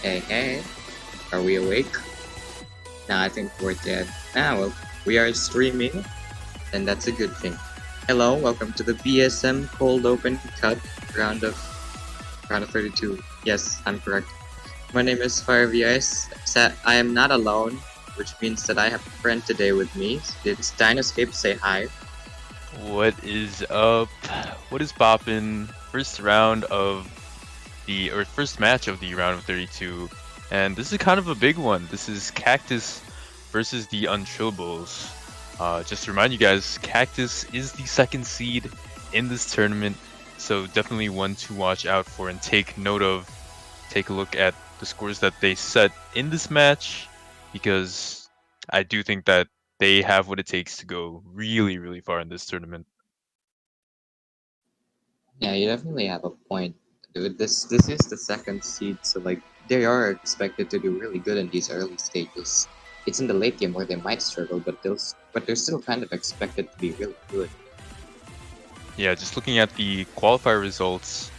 Hey, hey, are we awake? Nah, I think we're dead. Well, we are streaming, and that's a good thing. Hello, welcome to the BSM Cold Open Cup round of 32. Yes, I'm correct. My name is FireVS. I am not alone, which means that I have a friend today with me. It's Dinoscape. Say hi. What is up? What is poppin'? First round of first match of the round of 32, and this is kind of a big one. This is Cactus versus the Untrillables. Just to remind you guys, Cactus is the second seed in this tournament, so definitely one to watch out for and take note of. Take a look at the scores that they set in this match, because I do think that they have what it takes to go really, really far in this tournament. Yeah, you definitely have a point. Dude, this is the second seed, so like they are expected to do really good in these early stages. It's in the late game where they might struggle, but they're still kind of expected to be really good. Yeah, just looking at the qualifier results,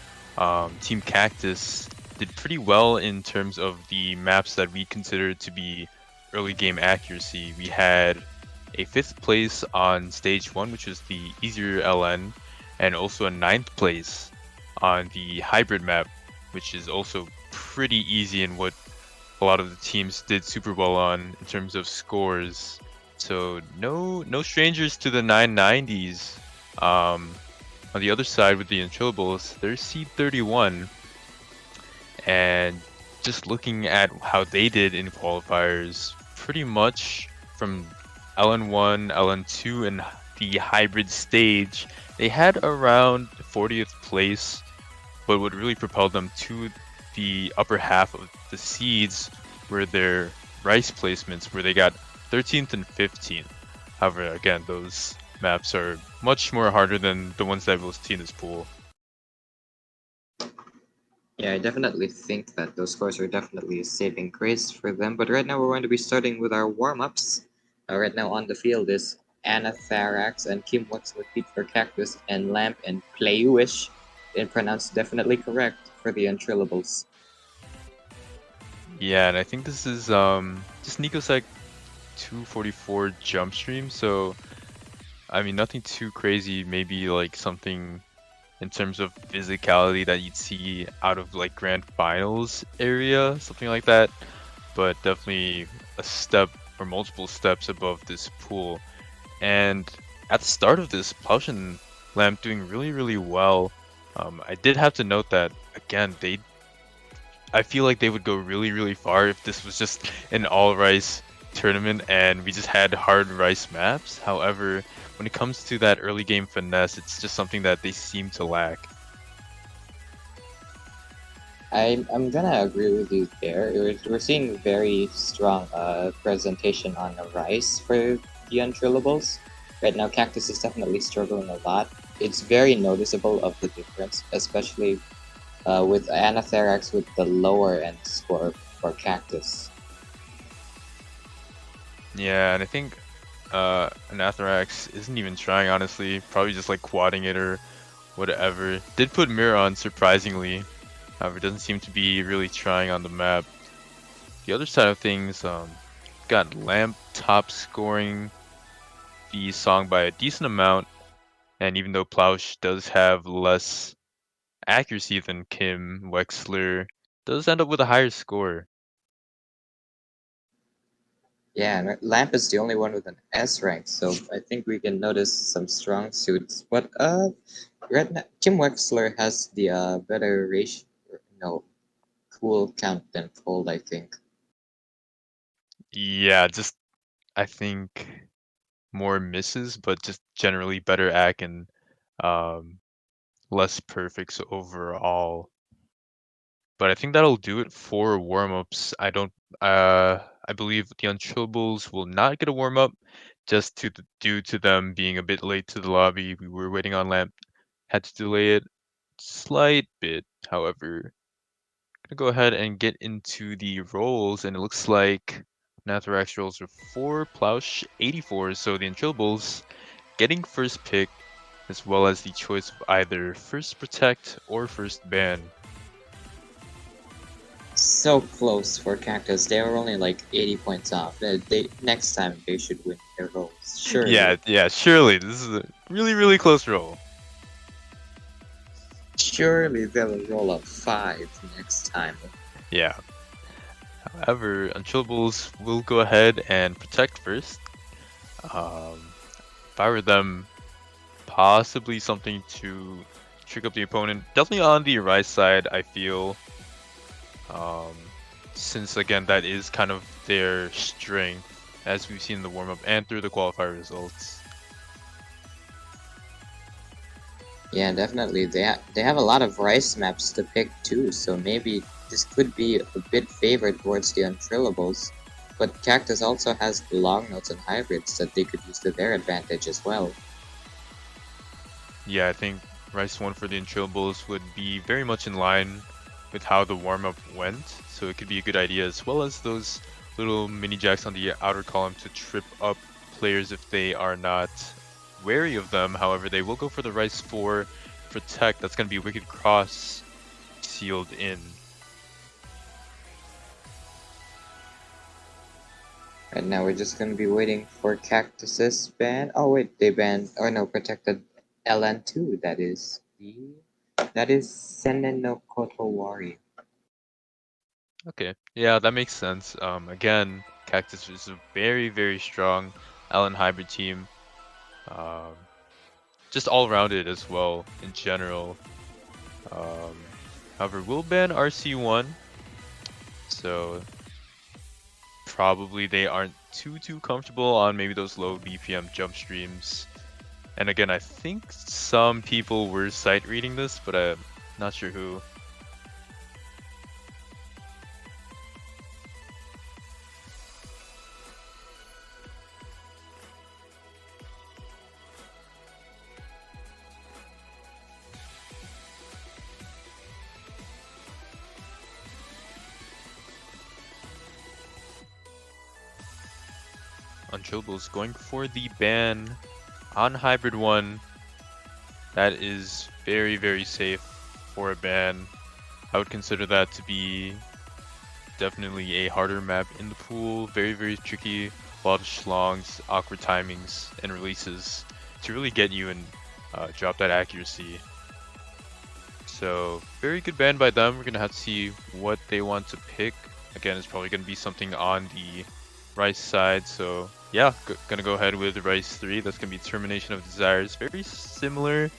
Team Cactus did pretty well in terms of the maps that we consider to be early game accuracy. We had a 5th place on stage 1, which was the easier LN, and also a 9th place on the hybrid map, which is also pretty easy and what a lot of the teams did super well on in terms of scores. So no strangers to the 990s. On the other side with the Untrillables, they're seed 31, and just looking at how they did in qualifiers, pretty much from LN1, LN2, and the hybrid stage, they had around 40th place, but what really propelled them to the upper half of the seeds were their rice placements, where they got 13th and 15th. However, again, those maps are much more harder than the ones that we'll see in this pool. Yeah, I definitely think that those scores are definitely a saving grace for them. But right now we're going to be starting with our warm-ups. Right now on the field is Anna Tharax and Kim Wexler feet for Cactus and Lamp and Playish, and pronounced definitely correct for the Untrillables. Yeah, and I think this is just Nicosec 244 jump stream, so I mean nothing too crazy, maybe like something in terms of physicality that you'd see out of like grand finals area, something like that, but definitely a step or multiple steps above this pool. And at the start of this, Plush and Lamp doing really, really well. I did have to note that again, I feel like they would go really, really far if this was just an all rice tournament and we just had hard rice maps. However, when it comes to that early game finesse, it's just something that they seem to lack. I'm gonna agree with you there. We're seeing very strong presentation on the rice for the Untrillables. Right now, Cactus is definitely struggling a lot. It's very noticeable of the difference, especially with Anatherax with the lower end score for Cactus. Yeah, and I think Anathrax isn't even trying, honestly. Probably just like quadding it or whatever. Did put Mirror on, surprisingly. However, doesn't seem to be really trying on the map. The other side of things, got Lamp top scoring the song by a decent amount, and even though Plausch does have less accuracy than Kim, Wexler does end up with a higher score. Yeah, and Lamp is the only one with an S rank, so I think we can notice some strong suits. But right now, Tim Wexler has the better ratio, no, cool count than Cold, I think. Yeah, just I think more misses, but just generally better act and um, less perfects overall. But I think that'll do it for warm-ups. I believe the Unchillables will not get a warm-up, just due to them being a bit late to the lobby. We were waiting on Lamp, had to delay it slight bit. However, gonna go ahead and get into the rolls, and it looks like Nathrax rolls are 4, Plausch 84, so the Unchillables getting first pick, as well as the choice of either first protect or first ban. so close for Cactus. They were only like 80 points off. Next time they should win their rolls. Surely. Yeah, surely. This is a really, really close roll. Surely they'll roll a 5 next time. Yeah. However, untrillables will go ahead and protect first. If I were them, possibly something to trick up the opponent. Definitely on the right side, I feel. Um, since again, that is kind of their strength, as we've seen in the warm-up and through the qualifier results. Yeah, definitely. They have a lot of rice maps to pick too, so maybe this could be a bit favored towards the untrillables. But Cactus also has long notes and hybrids that they could use to their advantage as well. Yeah, I think Rice 1 for the untrillables would be very much in line with how the warm-up went, so it could be a good idea, as well as those little mini jacks on the outer column to trip up players if they are not wary of them. However, they will go for the Rice 4 protect. That's going to be Wicked Cross sealed in. Right now we're just gonna be waiting for Cactus's ban. Oh wait, they banned, or no, protected LN2, that is. That is Senen no Kotowari. Okay, yeah, that makes sense. Again, Cactus is a very, very strong Allen hybrid team. Um, just all-rounded as well in general. Um, However, we'll ban RC1, so probably they aren't too comfortable on maybe those low BPM jump streams. And again, I think some people were sight reading this, but I'm not sure who. Unchillables going for the ban on Hybrid 1. That is very, very safe for a ban. I would consider that to be definitely a harder map in the pool. Very, very tricky. A lot of schlongs, awkward timings, and releases to really get you and drop that accuracy. So very good ban by them. We're gonna have to see what they want to pick. Again, it's probably gonna be something on the Rice side. So yeah, gonna go ahead with Rice 3. That's gonna be Termination of Desires. Very similar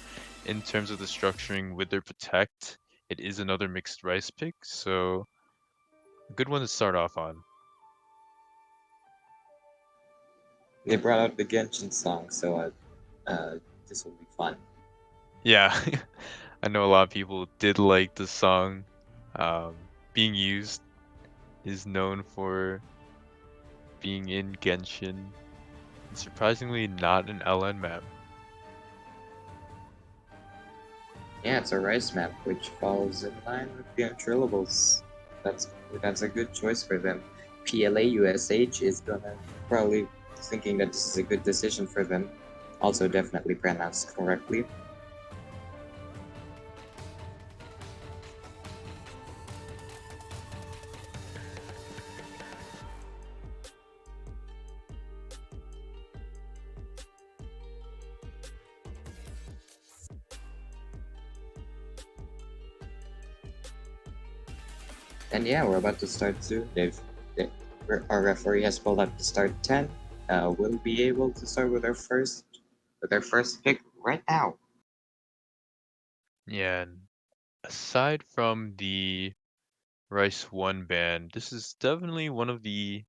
in terms of the structuring with their Protect. It is another mixed Rice pick, so a good one to start off on. They brought out the Genshin song, so this will be fun. Yeah, I know a lot of people did like the song. Being used is known for being in Genshin. And surprisingly, not an LN map. Yeah, it's a rice map, which falls in line with the untrillables. That's a good choice for them. PLA USH is gonna probably thinking that this is a good decision for them. Also definitely pronounced correctly. And yeah, we're about to start soon. Our referee has pulled up to start 10. We'll be able to start with our first pick right now. Yeah, and aside from the Rice 1 ban, this is definitely one of the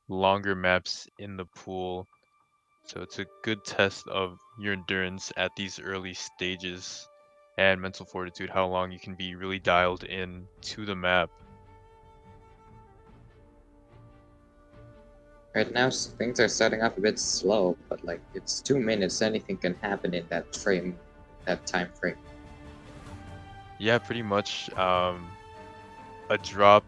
longer maps in the pool. So it's a good test of your endurance at these early stages and mental fortitude, how long you can be really dialed in to the map. Right now, things are starting off a bit slow, but like it's 2 minutes. Anything can happen in that time frame. Yeah, pretty much. A drop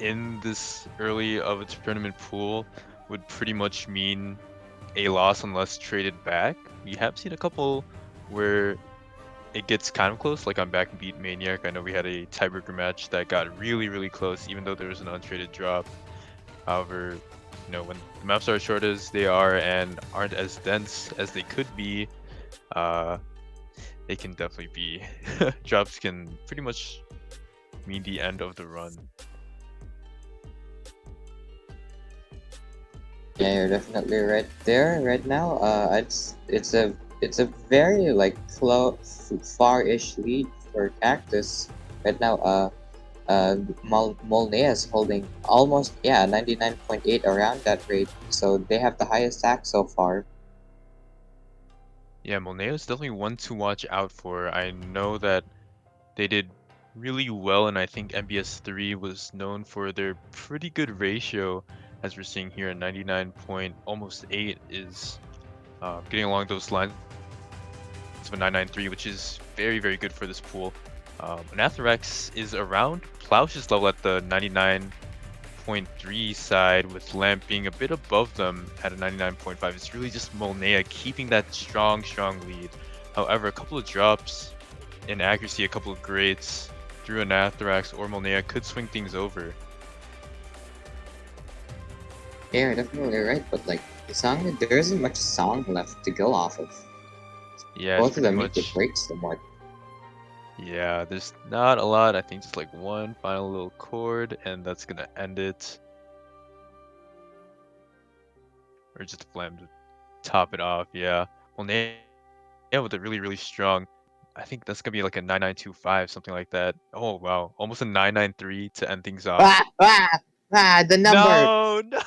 in this early of a tournament pool would pretty much mean a loss unless traded back. We have seen a couple where it gets kind of close, like on Backbeat Maniac. I know we had a tiebreaker match that got really, really close, even though there was an untraded drop. However, when the maps are as short as they are and aren't as dense as they could be, they can definitely be drops can pretty much mean the end of the run. Yeah, you're definitely right there. Right now, it's a very like far-ish lead for Cactus. Right now, Molnea is holding almost 99.8 around that rate, so they have the highest stack so far. Yeah, Molneo is definitely one to watch out for. I know that they did really well, and I think MBS3 was known for their pretty good ratio, as we're seeing here at 99 point almost 8 is getting along those lines of a 993, which is very, very good for this pool. Anathrax is around Plausch's level at the 99.3 side, with Lamp being a bit above them at a 99.5. It's really just Molnea keeping that strong lead. However, a couple of drops in accuracy, a couple of grades through Anathrax or Molnea could swing things over. Yeah, you're definitely right, but like the song, there isn't much song left to go off of. Yeah, it's Both of pretty them need to much. break somewhat. Yeah, there's not a lot. I think just like one final little chord, and that's gonna end it. Or just a flam to top it off. Yeah. Molnea with a really, really strong. I think that's gonna be like a 9925, something like that. Oh wow, almost a 993 to end things off. The number. No, no.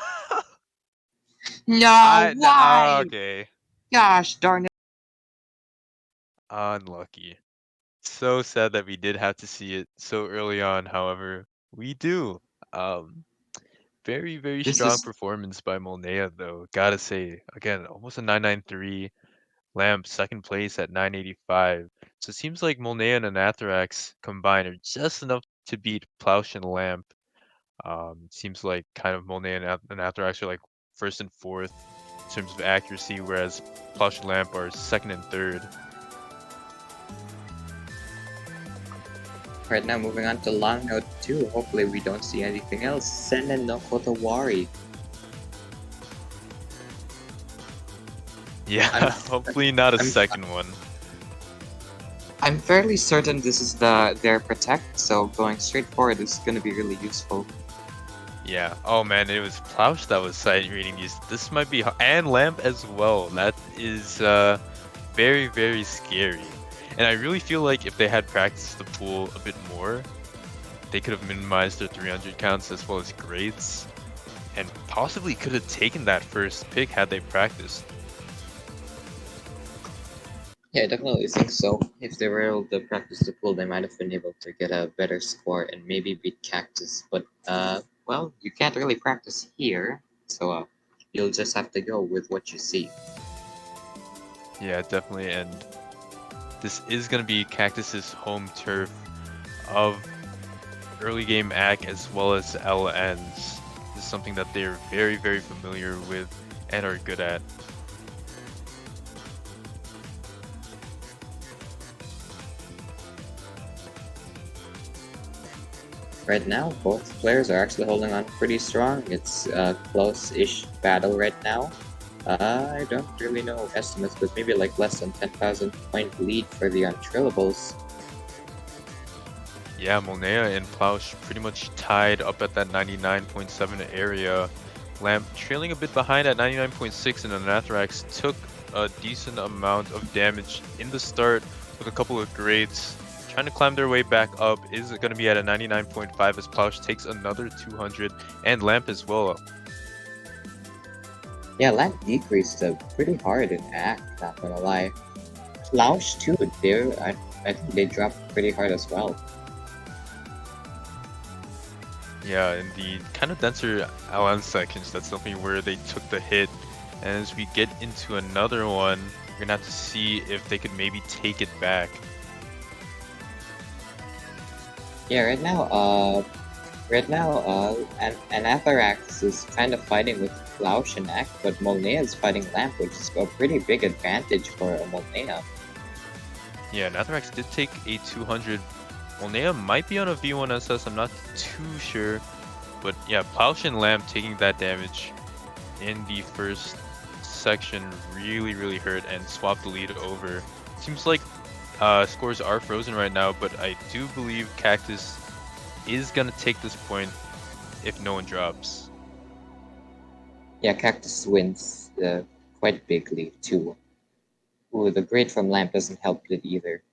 No, why? Okay. Gosh darn it. Unlucky. So sad that we did have to see it so early on. However, we do. Um, very, very This strong is performance by Molnea, though. Gotta say, again, almost a 993. Lamp second place at 985. So it seems like Molnea and Anathrax combined are just enough to beat Plausch and Lamp. It seems like kind of Molnea and Anathrax are like first and fourth in terms of accuracy, whereas Plausch and Lamp are second and third. right now moving on to long note 2. Hopefully we don't see anything else. Senen no Kotowari. Yeah, hopefully not a second one. I'm fairly certain this is their protect, so going straight forward is gonna be really useful. Yeah. Oh man, it was Plausch that was sight reading these. This might be and Lamp as well. That is very, very scary. And I really feel like if they had practiced the pool a bit more, they could have minimized their 300 counts as well as grades, and possibly could have taken that first pick had they practiced. Yeah, I definitely think so. If they were able to practice the pool, they might have been able to get a better score and maybe beat Cactus. But well, you can't really practice here, so you'll just have to go with what you see. Yeah, definitely. And this is going to be Cactus's home turf of early game AC as well as LNs. This is something that they're very, very familiar with and are good at. Right now, both players are actually holding on pretty strong. It's a close-ish battle right now. I don't really know estimates, but maybe like less than 10,000 point lead for the untrillables. Yeah, Molnea and Plausch pretty much tied up at that 99.7 area. Lamp trailing a bit behind at 99.6, and Anathrax took a decent amount of damage in the start with a couple of grades. Trying to climb their way back up is going to be at a 99.5 as Plausch takes another 200, and Lamp as well. Yeah, Lamp decreased pretty hard in act, not gonna lie. Plausch too, I think they dropped pretty hard as well. Yeah, in the kind of denser LN sections, that's something where they took the hit. And as we get into another one, we're gonna have to see if they could maybe take it back. Yeah, right now, Anathrax is kind of fighting with Plausch and Act, but Molnea is fighting Lamp, which is a pretty big advantage for Molnea. Yeah, Nathrax did take a 200. Molnea might be on a V1 SS, I'm not too sure. But yeah, Plowshin and Lamb taking that damage in the first section really hurt and swapped the lead over. Seems like scores are frozen right now, but I do believe Cactus is gonna take this point if no one drops. Yeah, Cactus wins quite bigly too. Ooh, the grade from Lamp doesn't help it either.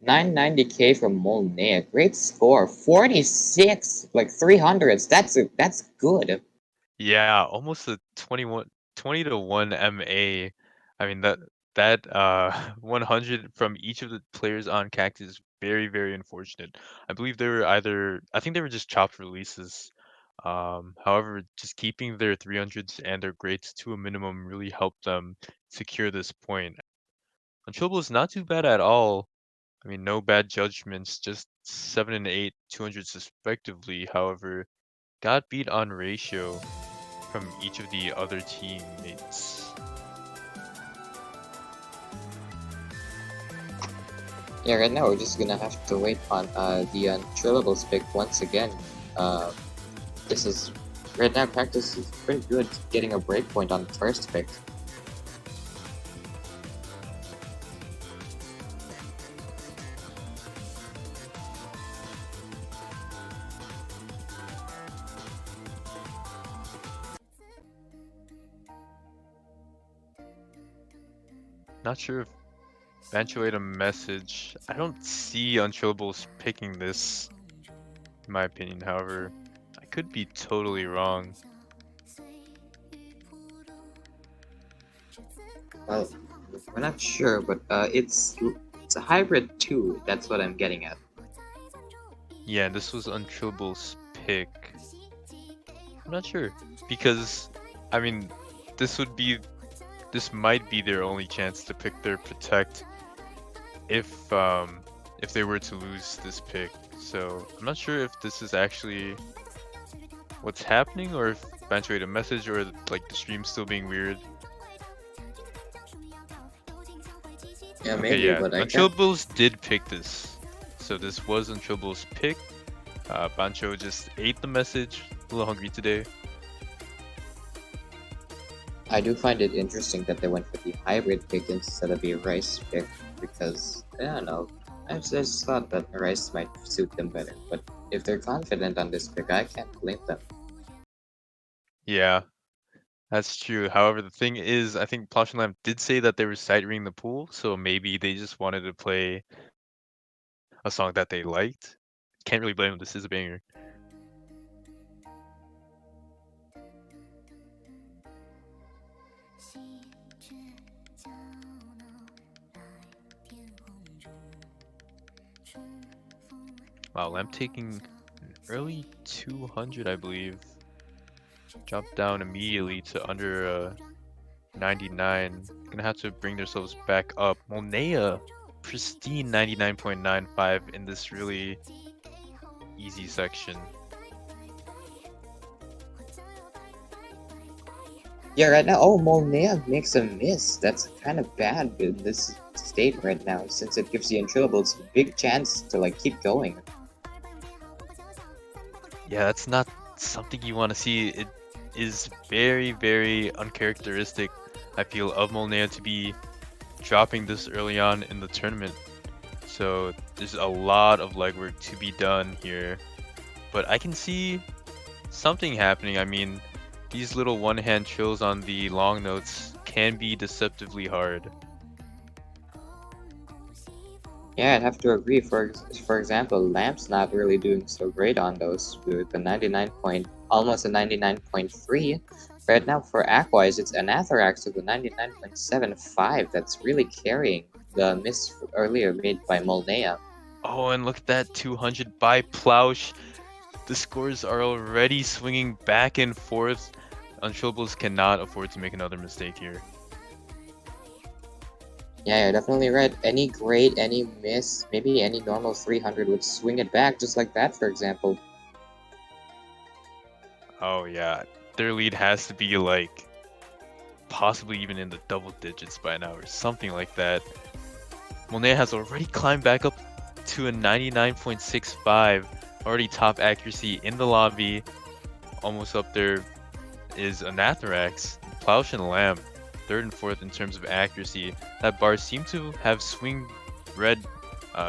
990k from Molnea. Great score. 46, like 300s. That's good. Yeah, almost a 20 to 1 MA. I mean that 100 from each of the players on Cactus is very unfortunate. I believe they were I think they were just chopped releases. However, just keeping their 300s and their grades to a minimum really helped them secure this point. Untrillable is not too bad at all. I mean, no bad judgments, just 7 and 8, 200s respectively. However, got beat on ratio from each of the other teammates. Yeah, right now we're just gonna have to wait on the untrillables pick once again. This is right now Cactus is pretty good getting a breakpoint on the first pick. Not sure if Bancho ate a message. I don't see Untrillables picking this, in my opinion. However, I could be totally wrong. Well, we're not sure, but it's a hybrid too. That's what I'm getting at. Yeah, this was Untrillables' pick. I'm not sure because, I mean, this would be this might be their only chance to pick their protect if they were to lose this pick. So I'm not sure if this is actually what's happening or if Bancho ate a message or like the stream's still being weird. Yeah, Okay, maybe, yeah, but I can't. Untrillables did pick this. So this was Untrillables' pick. Bancho just ate the message. A little hungry today. I do find it interesting that they went for the hybrid pick instead of the rice pick because I don't know. I just thought that rice might suit them better, but if they're confident on this pick, I can't blame them. Yeah, that's true. However, the thing is, I think Plosh and Lamb did say that they were side reading the pool, so maybe they just wanted to play a song that they liked. Can't really blame them. This is a banger. Wow, Lamb taking an early 200, I believe. Dropped down immediately to under 99. Gonna have to bring themselves back up. Molnea, pristine 99.95 in this really easy section. Yeah, right now, oh, Molnea makes a miss. That's kind of bad in this state right now, since it gives the Untrillables a big chance to like keep going. Yeah, that's not something you want to see. It is very uncharacteristic, I feel, of Molnea to be dropping this early on in the tournament. So there's a lot of legwork to be done here. But I can see something happening. I mean, these little one-hand trills on the long notes can be deceptively hard. Yeah, I'd have to agree. For example, Lamp's not really doing so great on those with the 99 point, almost a 99.3. Right now for Aquise, it's Anatharax with a 99.75 that's really carrying the miss earlier made by Molnea. Oh, and look at that 200 by Plausch. The scores are already swinging back and forth. Untrillables cannot afford to make another mistake here. Yeah, you're definitely right. Any grade, any miss, maybe any normal 300 would swing it back just like that, for example. Oh yeah, their lead has to be like possibly even in the double digits by now or something like that. Molnea has already climbed back up to a 99.65, already top accuracy in the lobby. Almost up there is Anatharax, Plowshin and Lamb, third and fourth in terms of accuracy. That bar seemed to have swing red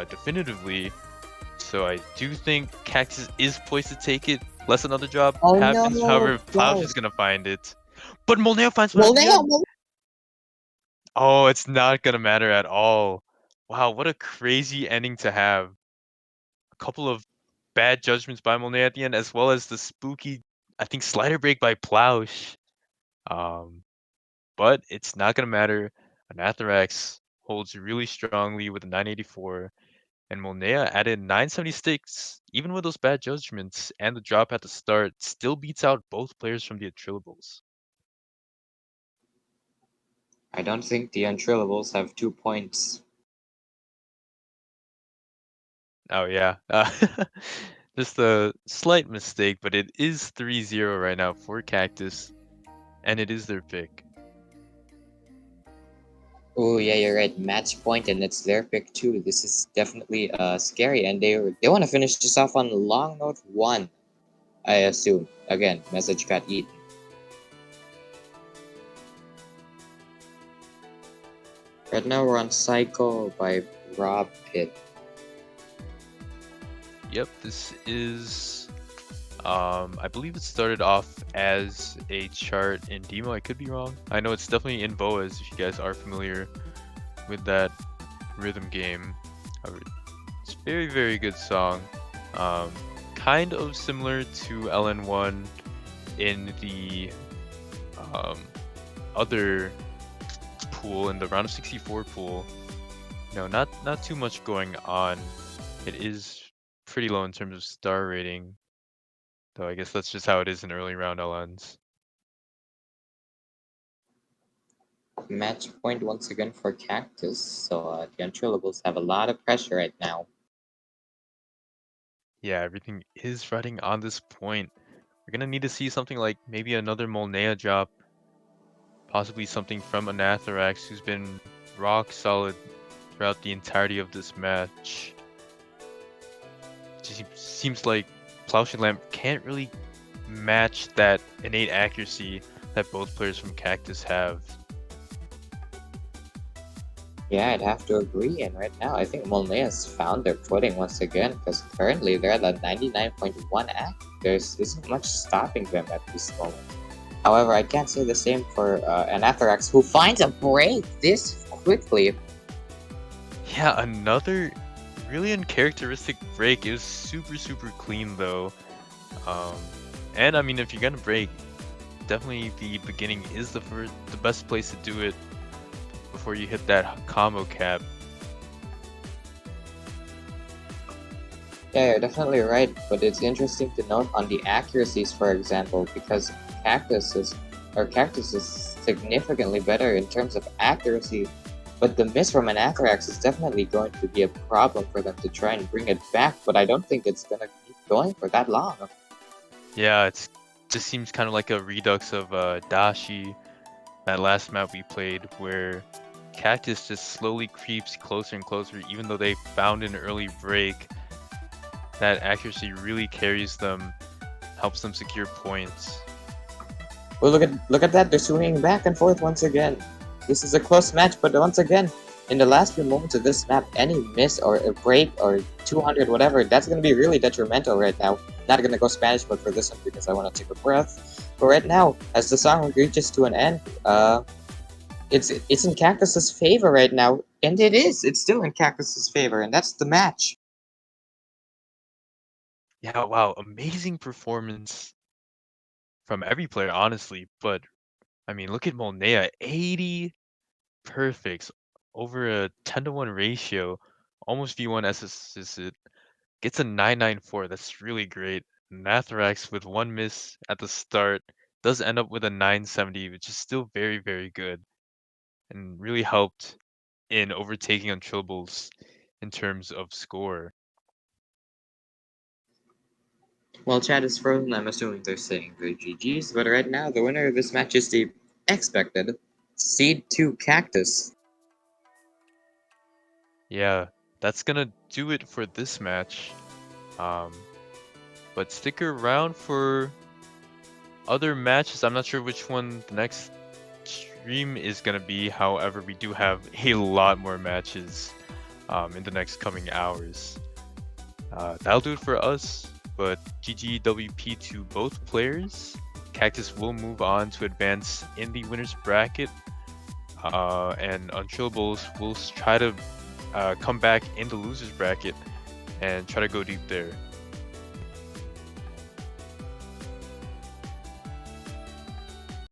definitively, so I do think Cactus is poised to take it. Unless another drop Oh happens, no, however, Plowsh is close. gonna find it. But Molneo finds one at the Molneo, end. Oh, it's not gonna matter at all. Wow, what a crazy ending to have. A couple of bad judgments by Molneo at the end, as well as the spooky, I think, slider break by Plowsh. Um, but it's not gonna matter. Anatharax holds really strongly with a 984, and Molnea added 976, even with those bad judgments and the drop at the start, still beats out both players from the untrillables. I don't think the untrillables have 2 points. Oh yeah, just a slight mistake, but it is 3-0 right now for Cactus, and it is their pick. Oh yeah, you're right. Match point, and it's their pick too. This is definitely scary, and they want to finish this off on long note one. I assume. Again, message got eaten. Right now we're on Psycho by Rob Pitt. Yep, this is I believe it started off as a chart in demo. I could be wrong. I know it's definitely in Boas if you guys are familiar with that rhythm game. It's a very, very good song. Um, kind of similar to LN1 in the um, other pool, in the round of 64 pool. No, not too much going on. It is pretty low in terms of star rating, though I guess that's just how it is in early round LNs. Match point once again for Cactus. So the untrillables have a lot of pressure right now. Yeah, everything is riding on this point. We're gonna need to see something like maybe another Molnea drop, possibly something from Anatharax, who's been rock solid throughout the entirety of this match. Just seems like Plowshin Lamp can't really match that innate accuracy that both players from Cactus have. Yeah, I'd have to agree. And right now, I think Molnea's found their footing once again because currently they're at a 99.1 act. There isn't much stopping them at this moment. However, I can't say the same for Anatharax, who finds a break this quickly. Yeah, another really uncharacteristic break. It was super, super clean though. Um, and I mean, if you're gonna break, definitely the beginning is the best place to do it before you hit that combo cap. Yeah, you're definitely right, but it's interesting to note on the accuracies, for example, because Cactus is significantly better in terms of accuracy, but the miss from an Anthrax is definitely going to be a problem for them to try and bring it back, but I don't think it's gonna keep going for that long. Yeah, it's just seems kind of like a redux of Dashi, that last map we played, where Cactus just slowly creeps closer and closer, even though they found an early break. That accuracy really carries them, helps them secure points. Well, look at that, they're swinging back and forth once again. This is a close match, but once again, in the last few moments of this map, any miss or a break or 200 whatever, that's going to be really detrimental right now. Not going to go Spanish mode for this one because I want to take a breath. But right now, as the song reaches to an end, it's in Cactus's favor right now, and it is. It's still in Cactus's favor, and that's the match. Yeah, wow, amazing performance from every player, honestly. But I mean, look at Molnea, 80 perfects over a 10-to-1 ratio, almost V1 SS. Gets a 994. That's really great. Nathrax with one miss at the start does end up with a 970, which is still very, very good and really helped in overtaking Untrillables in terms of score. Well, chat is frozen. I'm assuming they're saying the GG's, but right now, the winner of this match is the expected Seed 2 cactus. Yeah, that's gonna do it for this match. But stick around for other matches. I'm not sure which one the next stream is gonna be. However, we do have a lot more matches in the next coming hours. That'll do it for us. But GGWP to both players. Cactus will move on to advance in the winners bracket, and Untrillables will try to come back in the losers bracket and try to go deep there.